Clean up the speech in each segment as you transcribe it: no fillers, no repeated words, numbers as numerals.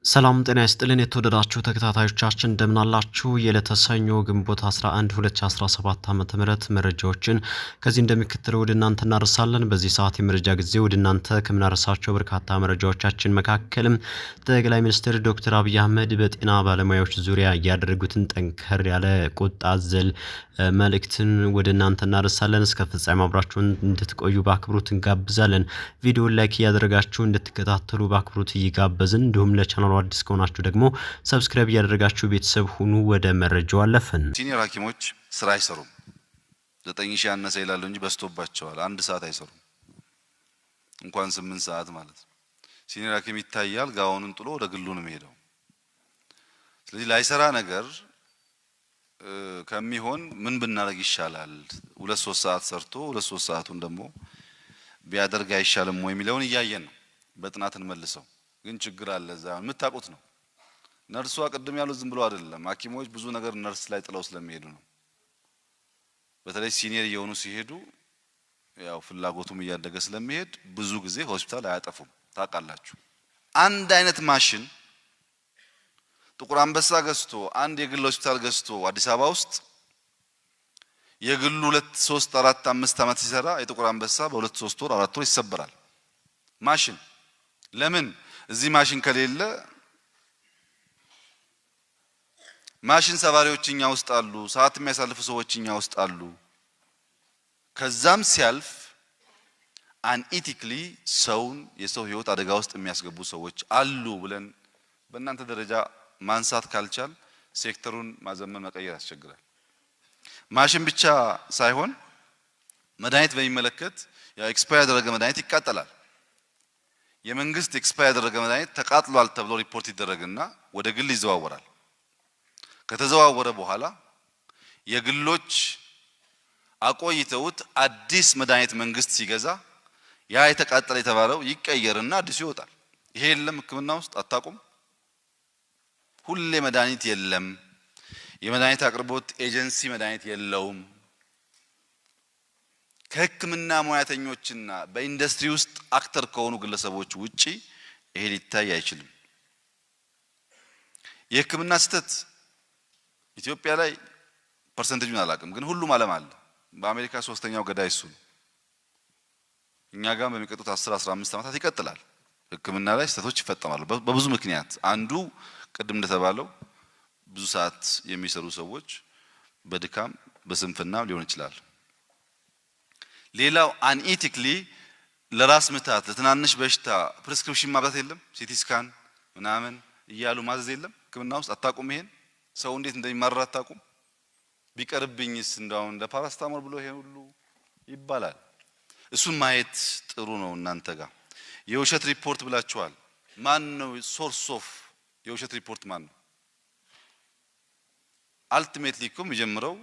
ሰላም ጤና ይስጥልን የተወደዳችሁ ተከታታዮቻችን እንደምን አላችሁ? የዕለተ ሰኞ ግንቦት 11 2017 ዓ.ም መረጃዎችን ከዚህ እንደሚከተለው ወደ እናንተ እናደርሳለን። በዚህ ሰዓት የመረጃ ጊዜ ወደ እናንተ ከምናደርሳቸው በርካታ መረጃዎቻችን መካከልም ጠቅላይ ሚኒስትር ዶክተር አብይ አህመድ በጤና ባለሙያዎች ዙሪያ ያደረጉትን ጠንከር ያለ ቁጣ አዘል መልእክትን ወደ እናንተ እናደርሳለን። እስከ ፍጻሜ አብራችሁን እንድትቆዩ በአክብሮት እንጋብዛለን። ቪዲዮውን ላይክ እያደረጋችሁ እንድትከታተሉ በአክብሮት እየጋበዝን እንዲሁም ለቻናሉ አዲስ ከሆናችሁ ደግሞ ሰብስክራይብ እያደረጋችሁ ቤተሰብ ሁኑ። ወደ መረጃው አለፈን። ሲኒየር ሐኪሞች ስራ አይሰሩም። 9000 ያነሰ ይላሉ እንጂ በስቶባቸዋል። 1 ሰዓት አይሰሩም፣ እንኳን 8 ሰዓት ማለት ነው። ሲኒየር ሐኪም ይታያል፣ ጋውኑን ጥሎ ወደ ግሉ ነው የሚሄደው። ስለዚህ ላይሰራ ነገር ከሚሆን ምን ብናደርግ ይሻላል? 2-3 ሰዓት ሰርቶ 2-3 ሰዓቱን ደግሞ ቢያደርግ አይሻልም ወይ የሚለውን እያየን ነው። በጥናት እንመልሰው። ግን ችግር አለ። እዛ የምታውቁት ነው። ነርሷ ቅድም ያሉት ዝም ብሎ አይደለም። ሐኪሞች ብዙ ነገር ነርስ ላይ ጥለው ስለሚሄዱ ነው። በተለይ ሲኒየር እየሆኑ ሲሄዱ ያው ፍላጎቱም እያደገ ስለሚሄድ ብዙ ጊዜ ሆስፒታል አያጠፉም። ታውቃላችሁ። አንድ አይነት ማሽን ጥቁር አንበሳ ገዝቶ አንድ የግል ሆስፒታል ገዝቶ አዲስ አበባ ውስጥ የግሉ 2 3 4 5 ዓመት ሲሰራ የጥቁር አንበሳ በ2 3 ወር 4 ወር ይሰበራል። ማሽን ለምን? እዚህ ማሽን ከሌለ ማሽን ሰባሪዎች እኛ ውስጥ አሉ፣ ሰዓት የሚያሳልፉ ሰዎች እኛ ውስጥ አሉ። ከዛም ሲያልፍ አንኢቲክሊ ሰውን የሰው ህይወት አደጋ ውስጥ የሚያስገቡ ሰዎች አሉ ብለን በእናንተ ደረጃ ማንሳት ካልቻል ሴክተሩን ማዘመን መቀየር ያስቸግራል። ማሽን ብቻ ሳይሆን መድኃኒት በሚመለከት ያው ኤክስፓየር ያደረገ መድኃኒት ይቃጠላል። የመንግስት ኤክስፓየር ያደረገ መድኃኒት ተቃጥሏል ተብሎ ሪፖርት ይደረግና ወደ ግል ይዘዋወራል። ከተዘዋወረ በኋላ የግሎች አቆይተውት አዲስ መድኃኒት መንግስት ሲገዛ ያ የተቃጠለ የተባለው ይቀየርና አዲሱ ይወጣል። ይሄ የለም ሕክምና ውስጥ አታቁም። ሁሌ መድኃኒት የለም። የመድኃኒት አቅርቦት ኤጀንሲ መድኃኒት የለውም። ከሕክምና ሙያተኞችና በኢንዱስትሪ ውስጥ አክተር ከሆኑ ግለሰቦች ውጪ ይሄ ሊታይ አይችልም። የሕክምና ስህተት ኢትዮጵያ ላይ ፐርሰንቴጁን አላውቅም፣ ግን ሁሉም ዓለም አለ። በአሜሪካ 3ኛው ገዳይ እሱ ነው። እኛ ጋር በሚቀጥሉት 10-15 ዓመታት ይቀጥላል። ሕክምና ላይ ስህተቶች ይፈጠማሉ በብዙ ምክንያት። አንዱ ቅድም እንደተባለው ብዙ ሰዓት የሚሰሩ ሰዎች በድካም በስንፍና ሊሆን ይችላል። ሌላው አንኢቲክሊ ለራስ ምታት ለትናንሽ በሽታ ፕሪስክሪፕሽን ማብዛት የለም። ሲቲ ስካን ምናምን እያሉ ማዘዝ የለም። ሕክምና ውስጥ አታቁም። ይሄን ሰው እንዴት እንደሚማራ አታቁም። ቢቀርብኝስ እንደው እንደ ፓራስታሞል ብሎ ይሄን ሁሉ ይባላል። እሱን ማየት ጥሩ ነው። እናንተ ጋር የውሸት ሪፖርት ብላችኋል። ማን ነው ሶርስ ኦፍ የውሸት ሪፖርት? ማን ነው? አልቲሜትሊ እኮ የሚጀምረው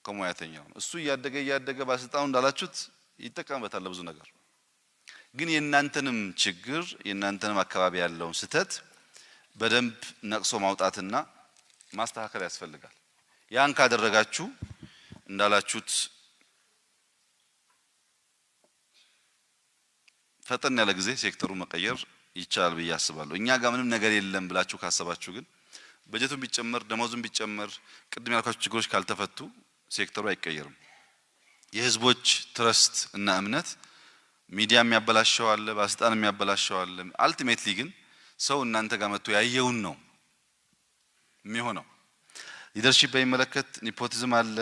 ከሙያተኛው ነው። እሱ እያደገ ባለስልጣኑ እንዳላችሁት ይጠቀምበታል ለብዙ ነገር። ግን የእናንተንም ችግር የእናንተንም አካባቢ ያለውን ስህተት በደንብ ነቅሶ ማውጣትና ማስተካከል ያስፈልጋል። ያን ካደረጋችሁ እንዳላችሁት ፈጠን ያለ ጊዜ ሴክተሩን መቀየር ይቻላል ብዬ አስባለሁ። እኛ ጋር ምንም ነገር የለም ብላችሁ ካሰባችሁ ግን በጀቱን ቢጨመር ደሞዙን ቢጨመር ቅድም ያልኳችሁ ችግሮች ካልተፈቱ ሴክተሩ አይቀየርም። የህዝቦች ትረስት እና እምነት ሚዲያ የሚያበላሸው አለ፣ ባለስልጣን የሚያበላሸው አለ። አልቲሜትሊ ግን ሰው እናንተ ጋር መጥቶ ያየውን ነው የሚሆነው። ሊደርሺፕ በሚመለከት ኒፖቲዝም አለ፣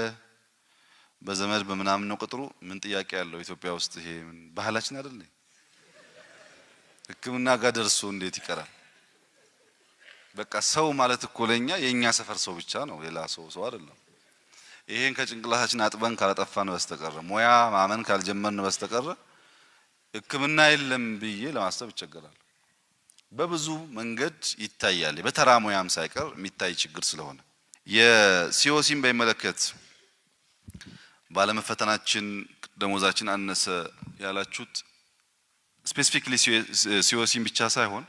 በዘመድ በምናምን ነው ቁጥሩ። ምን ጥያቄ ያለው ኢትዮጵያ ውስጥ? ይሄ ባህላችን አይደል? ሕክምና ጋር ደርሶ እንዴት ይቀራል? በቃ ሰው ማለት እኮ ለኛ የኛ ሰፈር ሰው ብቻ ነው፣ ሌላ ሰው አይደለም። ይሄን ከጭንቅላታችን አጥበን ካላጠፋን በስተቀር ሙያ ማመን ካልጀመርን በስተቀር ሕክምና የለም ብዬ ለማሰብ ይቸገራል። በብዙ መንገድ ይታያል፣ በተራ ሙያም ሳይቀር የሚታይ ችግር ስለሆነ የሲኦሲን በሚመለከት ባለመፈተናችን ደሞዛችን አነሰ ያላችሁት ስፔሲፊክሊ ሲኦሲን ብቻ ሳይሆን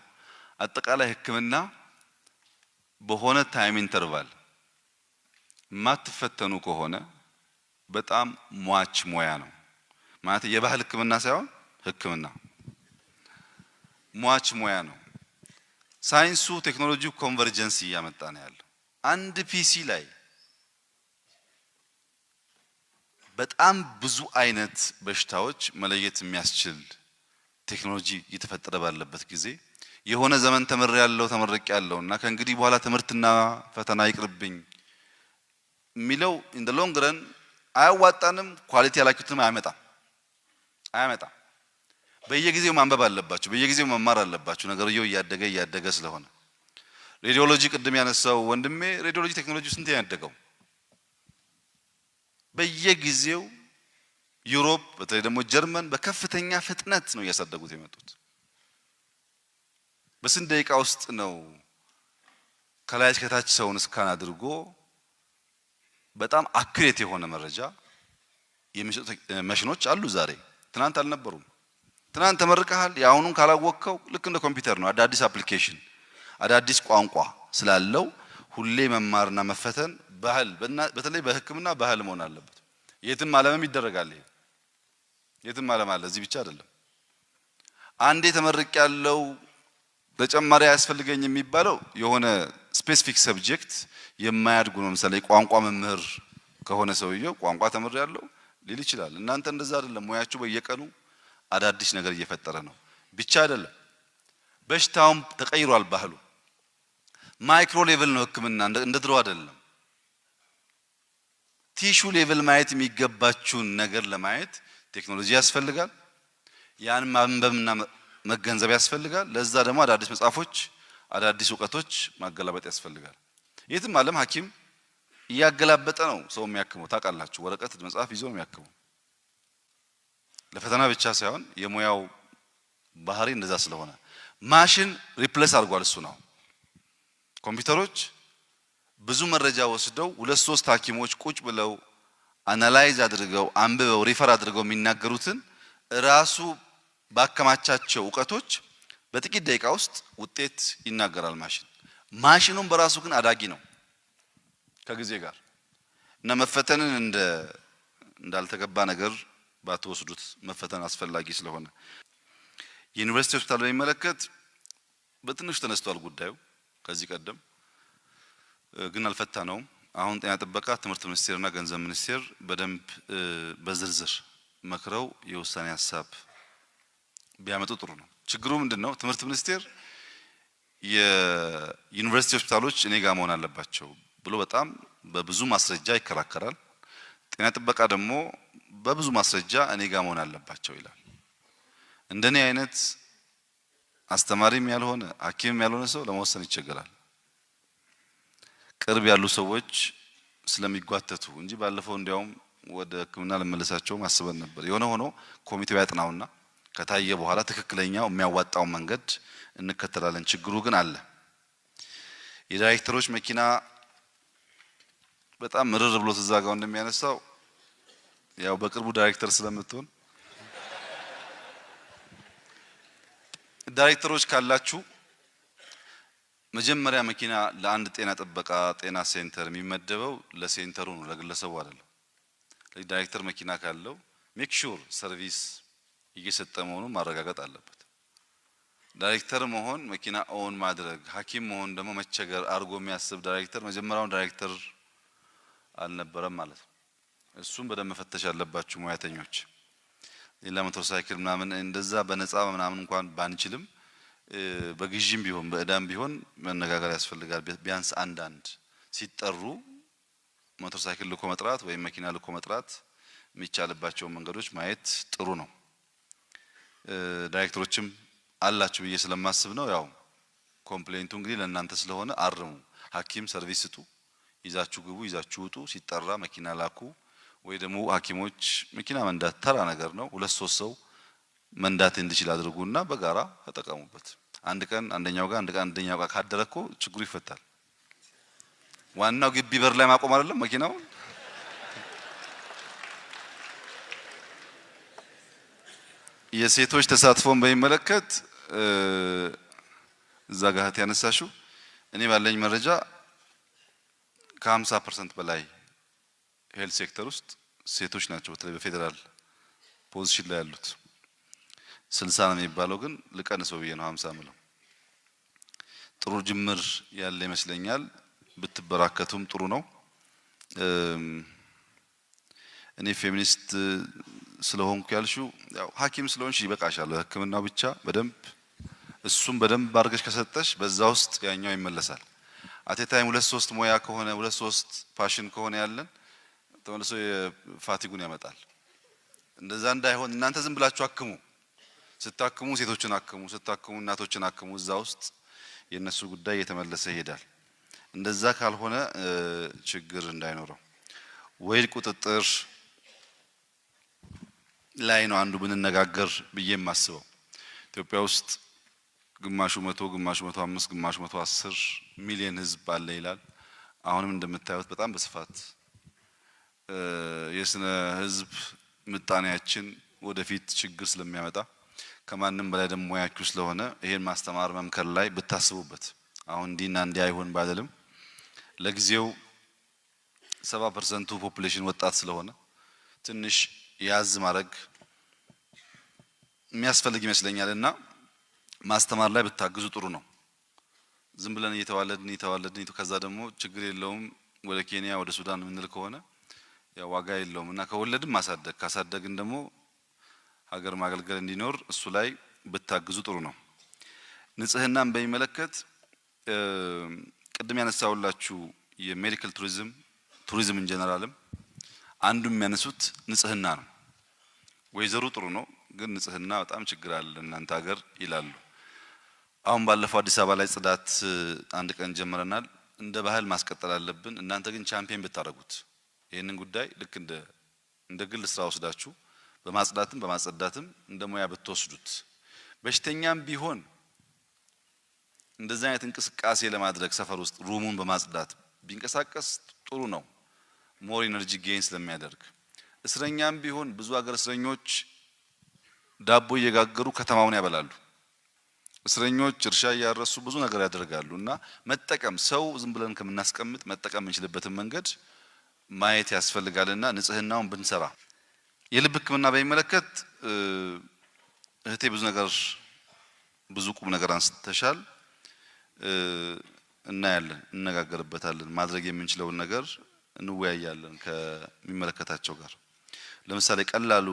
አጠቃላይ ሕክምና በሆነ ታይም ኢንተርቫል ማትፈተኑ ከሆነ በጣም ሟች ሙያ ነው ማለት። የባህል ሕክምና ሳይሆን ሕክምና ሟች ሙያ ነው። ሳይንሱ ቴክኖሎጂው ኮንቨርጀንስ እያመጣ ነው ያለው። አንድ ፒሲ ላይ በጣም ብዙ አይነት በሽታዎች መለየት የሚያስችል ቴክኖሎጂ እየተፈጠረ ባለበት ጊዜ የሆነ ዘመን ተመርቄያለሁና ከእንግዲህ በኋላ ትምህርትና ፈተና ይቅርብኝ የሚለው ኢን ዘ ሎንግ ረን አያዋጣንም። ኳሊቲ ያላችሁትም አያመጣም። በየጊዜው ማንበብ አለባችሁ፣ በየጊዜው መማር አለባችሁ። ነገርየው እያደገ ስለሆነ ሬዲዮሎጂ ቅድም ያነሳው ወንድሜ ሬዲዮሎጂ ቴክኖሎጂ ስንት ያደገው በየጊዜው ዩሮፕ በተለይ ደግሞ ጀርመን በከፍተኛ ፍጥነት ነው ያሳደጉት የመጡት። በስንት ደቂቃ ውስጥ ነው ከላይ እስከታች ሰውን ስካን አድርጎ በጣም አኩሬት የሆነ መረጃ የሚሰጡ ማሽኖች አሉ ዛሬ። ትናንት አልነበሩም። ትናንት ተመርቀሃል፣ ያሁኑን ካላወቅከው ልክ እንደ ኮምፒውተር ነው። አዳዲስ አፕሊኬሽን አዳዲስ ቋንቋ ስላለው ሁሌ መማርና መፈተን ባህል በተለይ በሕክምና ባህል መሆን አለበት። የትም ዓለምም ይደረጋል። የትም ዓለም አለ፣ እዚህ ብቻ አይደለም። አንዴ ተመርቄያለሁ ተጨማሪ አያስፈልገኝ የሚባለው የሆነ ስፔሲፊክ ሰብጀክት የማያድጉ ነው። ለምሳሌ ቋንቋ መምህር ከሆነ ሰውየው ቋንቋ ተምሬያለሁ ሊል ይችላል። እናንተ እንደዛ አይደለም። ሙያችሁ በየቀኑ አዳዲስ ነገር እየፈጠረ ነው። ብቻ አይደለም፣ በሽታውም ተቀይሯል ባህሉ። ማይክሮ ሌቭል ነው ሕክምና፣ እንደ ድሮ አይደለም። ቲሹ ሌቭል ማየት የሚገባችሁን ነገር ለማየት ቴክኖሎጂ ያስፈልጋል። ያን ማንበብና መገንዘብ ያስፈልጋል። ለዛ ደግሞ አዳዲስ መጽሐፎች፣ አዳዲስ ዕውቀቶች ማገላበጥ ያስፈልጋል። የትም ዓለም ሐኪም እያገላበጠ ነው ሰው የሚያክመው። ታውቃላችሁ፣ ወረቀት መጽሐፍ ይዞ ነው የሚያክመው። ለፈተና ብቻ ሳይሆን የሙያው ባህሪ እንደዛ ስለሆነ ማሽን ሪፕሌስ አድርጓል። እሱ ነው ኮምፒውተሮች ብዙ መረጃ ወስደው 2-3 ሐኪሞች ቁጭ ብለው አናላይዝ አድርገው አንብበው ሪፈር አድርገው የሚናገሩትን ራሱ ባከማቻቸው ዕውቀቶች በጥቂት ደቂቃ ውስጥ ውጤት ይናገራል ማሽን። ማሽኑም በራሱ ግን አዳጊ ነው ከጊዜ ጋር እና መፈተንን እንዳልተገባ ነገር ባትወስዱት መፈተን አስፈላጊ ስለሆነ ዩኒቨርሲቲ ሆስፒታል በሚመለከት በትንሽ ተነስቷል ጉዳዩ ከዚህ ቀደም ግን አልፈታነውም። አሁን ጤና ጥበቃ፣ ትምህርት ሚኒስቴርና ገንዘብ ሚኒስቴር በደንብ በዝርዝር መክረው የውሳኔ ሐሳብ ቢያመጡ ጥሩ ነው። ችግሩ ምንድነው? ትምህርት ሚኒስቴር የዩኒቨርሲቲ ሆስፒታሎች እኔ ጋር መሆን አለባቸው ብሎ በጣም በብዙ ማስረጃ ይከራከራል። ጤና ጥበቃ ደግሞ በብዙ ማስረጃ እኔ ጋር መሆን አለባቸው ይላል። እንደኔ አይነት አስተማሪም ያልሆነ ሐኪምም ያልሆነ ሰው ለመወሰን ይቸገራል። ቅርብ ያሉ ሰዎች ስለሚጓተቱ እንጂ ባለፈው እንዲያውም ወደ ሕክምና ለመለሳቸው ማስበን ነበር። የሆነ ሆኖ ኮሚቴው ያጥናውና ከታየ በኋላ ትክክለኛው የሚያዋጣው መንገድ እንከተላለን። ችግሩ ግን አለ። የዳይሬክተሮች መኪና በጣም ምርር ብሎ ተዛጋው እንደሚያነሳው ያው በቅርቡ ዳይሬክተር ስለምትሆን ዳይሬክተሮች ካላችሁ መጀመሪያ መኪና ለአንድ ጤና ጥበቃ ጤና ሴንተር የሚመደበው ለሴንተሩ ነው፣ ለግለሰቡ አይደለም። ለዚህ ዳይሬክተር መኪና ካለው ሜክ ሹር ሰርቪስ እየሰጠ መሆኑን ማረጋገጥ አለበት። ዳይሬክተር መሆን መኪና ኦን ማድረግ፣ ሐኪም መሆን ደግሞ መቸገር አድርጎ የሚያስብ ዳይሬክተር መጀመሪያውን ዳይሬክተር አልነበረም ማለት ነው። እሱም በደንብ መፈተሽ ያለባችሁ ሙያተኞች። ሌላ ሞተር ሳይክል ምናምን እንደዛ በነፃ ምናምን እንኳን ባንችልም በግዢም ቢሆን በእዳም ቢሆን መነጋገር ያስፈልጋል። ቢያንስ አንዳንድ ሲጠሩ ሞተር ሳይክል ልኮ መጥራት ወይም መኪና ልኮ መጥራት የሚቻልባቸው መንገዶች ማየት ጥሩ ነው። ዳይሬክተሮችም አላችሁ ብዬ ስለማስብ ነው። ያው ኮምፕሌንቱ እንግዲህ ለእናንተ ስለሆነ አርሙ። ሐኪም ሰርቪስ ስጡ፣ ይዛችሁ ግቡ፣ ይዛችሁ ውጡ፣ ሲጠራ መኪና ላኩ። ወይ ደግሞ ሐኪሞች መኪና መንዳት ተራ ነገር ነው፣ 2-3 ሰው መንዳት እንዲችል አድርጉና በጋራ ተጠቀሙበት። አንድ ቀን አንደኛው ጋር አንድ ቀን አንደኛው ጋር ካደረኮ ችግሩ ይፈታል። ዋናው ግቢ በር ላይ ማቆም አይደለም መኪናው። የሴቶች ተሳትፎን በሚመለከት እዛ ጋር ያነሳሽው እኔ ባለኝ መረጃ ከ50% በላይ ሄልት ሴክተር ውስጥ ሴቶች ናቸው። በተለይ በፌደራል ፖዚሽን ላይ ያሉት 60 ነው የሚባለው፣ ግን ልቀንሰው ብዬ ነው 50 ምለው። ጥሩ ጅምር ያለ ይመስለኛል። ብትበራከቱም ጥሩ ነው። እኔ ፌሚኒስት ስለሆንኩ ያልሽው ያው ሐኪም ስለሆንሽ ይበቃሻል። ሕክምናው ብቻ በደንብ እሱም በደንብ አድርገሽ ከሰጠሽ በዛ ውስጥ ያኛው ይመለሳል። አቴታይም 2 3 ሙያ ከሆነ 2 3 ፓሽን ከሆነ ያለን ተመልሶ የፋቲጉን ያመጣል። እንደዛ እንዳይሆን እናንተ ዝም ብላችሁ አክሙ። ስታክሙ ሴቶችን አክሙ፣ ስታክሙ እናቶችን አክሙ። እዛ ውስጥ የነሱ ጉዳይ የተመለሰ ይሄዳል። እንደዛ ካልሆነ ችግር እንዳይኖረው ወይ ቁጥጥር ላይ ነው አንዱ ብንነጋገር ብዬ የማስበው። ኢትዮጵያ ውስጥ ግማሹ 100 ግማሹ 105 ግማሹ 110 ሚሊዮን ህዝብ አለ ይላል። አሁንም እንደምታዩት በጣም በስፋት የስነ ህዝብ ምጣኔያችን ወደፊት ችግር ስለሚያመጣ ከማንም በላይ ደግሞ ያችሁ ስለሆነ ይሄን ማስተማር መምከር ላይ ብታስቡበት። አሁን ዲና እንዲህ አይሆን ባደለም ለጊዜው 70% ፖፑሌሽን ወጣት ስለሆነ ትንሽ ያዝ ማድረግ የሚያስፈልግ ይመስለኛልና ማስተማር ላይ ብታግዙ ጥሩ ነው። ዝም ብለን እየተዋለድን ከዛ ደግሞ ችግር የለውም ወደ ኬንያ ወደ ሱዳን ምንል ከሆነ ያ ዋጋ የለውም እና ከወለድም ማሳደግ ካሳደግን ደግሞ ሀገር ማገልገል እንዲኖር እሱ ላይ ብታግዙ ጥሩ ነው። ንጽህናን በሚመለከት ቅድም ያነሳውላችሁ የሜዲካል ቱሪዝም ኢንጀነራልም አንዱ የሚያነሱት ንጽህና ነው። ወይዘሩ ጥሩ ነው ግን ንጽህና በጣም ችግር አለ እናንተ ሀገር ይላሉ። አሁን ባለፈው አዲስ አበባ ላይ ጽዳት አንድ ቀን ጀምረናል። እንደ ባህል ማስቀጠል አለብን። እናንተ ግን ቻምፒየን ብታረጉት ይሄንን ጉዳይ ልክ እንደ ግል ስራ ወስዳችሁ በማጽዳትም በማጸዳትም እንደ ሙያ ብትወስዱት በሽተኛም ቢሆን እንደዛ አይነት እንቅስቃሴ ለማድረግ ሰፈር ውስጥ ሩሙን በማጽዳት ቢንቀሳቀስ ጥሩ ነው። ሞር ኢነርጂ ጌን ስለሚያደርግ እስረኛም ቢሆን ብዙ ሀገር እስረኞች ዳቦ እየጋገሩ ከተማውን ያበላሉ። እስረኞች እርሻ እያረሱ ብዙ ነገር ያደርጋሉ እና መጠቀም ሰው ዝም ብለን ከምናስቀምጥ መጠቀም የምንችልበትን መንገድ ማየት ያስፈልጋልና ንጽህናውን ብንሰራ። የልብ ሕክምና በሚመለከት እህቴ ብዙ ቁም ነገር አንስተሻል። እናያለን፣ እንነጋገርበታለን። ማድረግ የምንችለውን ነገር እንወያያለን ከሚመለከታቸው ጋር። ለምሳሌ ቀላሉ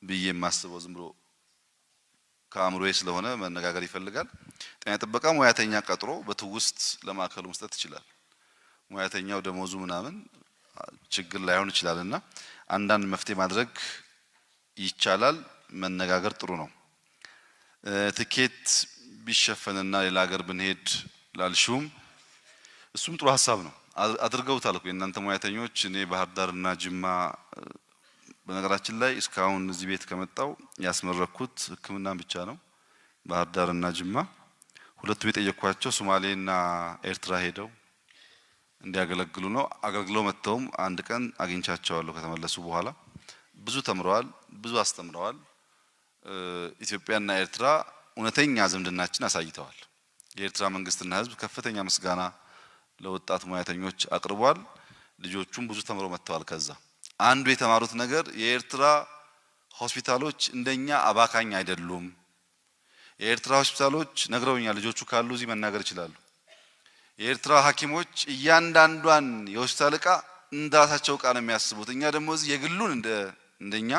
ብዬ የማስበው ዝም ብሎ ከአእምሮዬ ስለሆነ መነጋገር ይፈልጋል። ጤና ጥበቃ ሙያተኛ ቀጥሮ በትውስት ለማዕከሉ መስጠት ይችላል። ሙያተኛው ደሞዙ ምናምን ችግር ላይሆን ይችላልና አንዳንድ መፍትሄ ማድረግ ይቻላል። መነጋገር ጥሩ ነው። ትኬት ቢሸፈንና ሌላ ሀገር ብንሄድ ላልሹም እሱም ጥሩ ሀሳብ ነው። አድርገውታል እኮ የእናንተ ሙያተኞች። እኔ ባህር ዳርና ጅማ በነገራችን ላይ እስካሁን እዚህ ቤት ከመጣው ያስመረኩት ሕክምናን ብቻ ነው። ባህር ዳርና ጅማ ሁለቱም የጠየኳቸው ሶማሌና ኤርትራ ሄደው እንዲያገለግሉ ነው። አገልግለው መጥተውም አንድ ቀን አግኝቻቸዋለሁ ከተመለሱ በኋላ። ብዙ ተምረዋል፣ ብዙ አስተምረዋል። ኢትዮጵያና ኤርትራ እውነተኛ ዝምድናችን አሳይተዋል። የኤርትራ መንግስትና ህዝብ ከፍተኛ ምስጋና ለወጣት ሙያተኞች አቅርቧል። ልጆቹም ብዙ ተምረው መጥተዋል። ከዛ አንዱ የተማሩት ነገር የኤርትራ ሆስፒታሎች እንደኛ አባካኝ አይደሉም። የኤርትራ ሆስፒታሎች ነግረውኛል፣ ልጆቹ ካሉ እዚህ መናገር ይችላሉ። የኤርትራ ሐኪሞች እያንዳንዷን የሆስፒታል ዕቃ እንደራሳቸው ዕቃ ነው የሚያስቡት። እኛ ደግሞ እዚህ የግሉን እንደኛ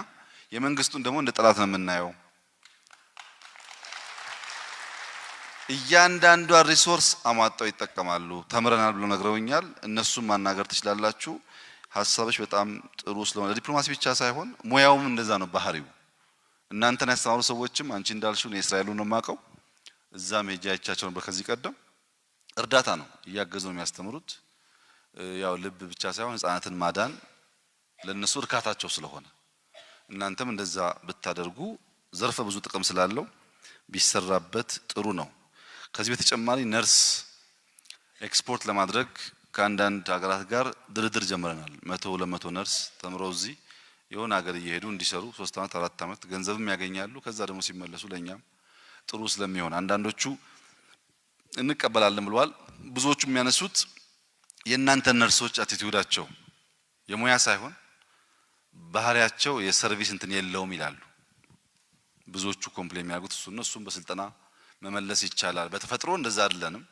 የመንግስቱን ደግሞ እንደ ጠላት ነው የምናየው። እያንዳንዷን ሪሶርስ አሟጣው ይጠቀማሉ። ተምረናል ብሎ ነግረውኛል። እነሱም ማናገር ትችላላችሁ። ሐሳቦች በጣም ጥሩ ስለሆነ ዲፕሎማሲ ብቻ ሳይሆን ሙያውም እንደዛ ነው ባህሪው። እናንተን ያስተማሩ ሰዎችም አንቺ እንዳልሽው ነው እስራኤሉን ነው የማውቀው። እዛም ሄጄ አይቻቸው ነበር ከዚህ ቀደም። እርዳታ ነው እያገዙ ነው የሚያስተምሩት። ያው ልብ ብቻ ሳይሆን ህፃናትን ማዳን ለነሱ እርካታቸው ስለሆነ እናንተም እንደዛ ብታደርጉ ዘርፈ ብዙ ጥቅም ስላለው ቢሰራበት ጥሩ ነው። ከዚህ በተጨማሪ ነርስ ኤክስፖርት ለማድረግ ከአንዳንድ ሀገራት ጋር ድርድር ጀምረናል። 100 200 ነርስ ተምረው እዚህ የሆነ ሀገር እየሄዱ እንዲሰሩ 3 አመት 4 አመት ገንዘብም ያገኛሉ። ከዛ ደግሞ ሲመለሱ ለኛም ጥሩ ስለሚሆን አንዳንዶቹ እንቀበላለን ብለዋል። ብዙዎቹ የሚያነሱት የእናንተ ነርሶች አቲቲዩዳቸው የሙያ ሳይሆን ባህሪያቸው የሰርቪስ እንትን የለውም ይላሉ። ብዙዎቹ ኮምፕሌን የሚያደርጉት እሱን በስልጠና መመለስ ይቻላል። በተፈጥሮ እንደዛ አይደለንም።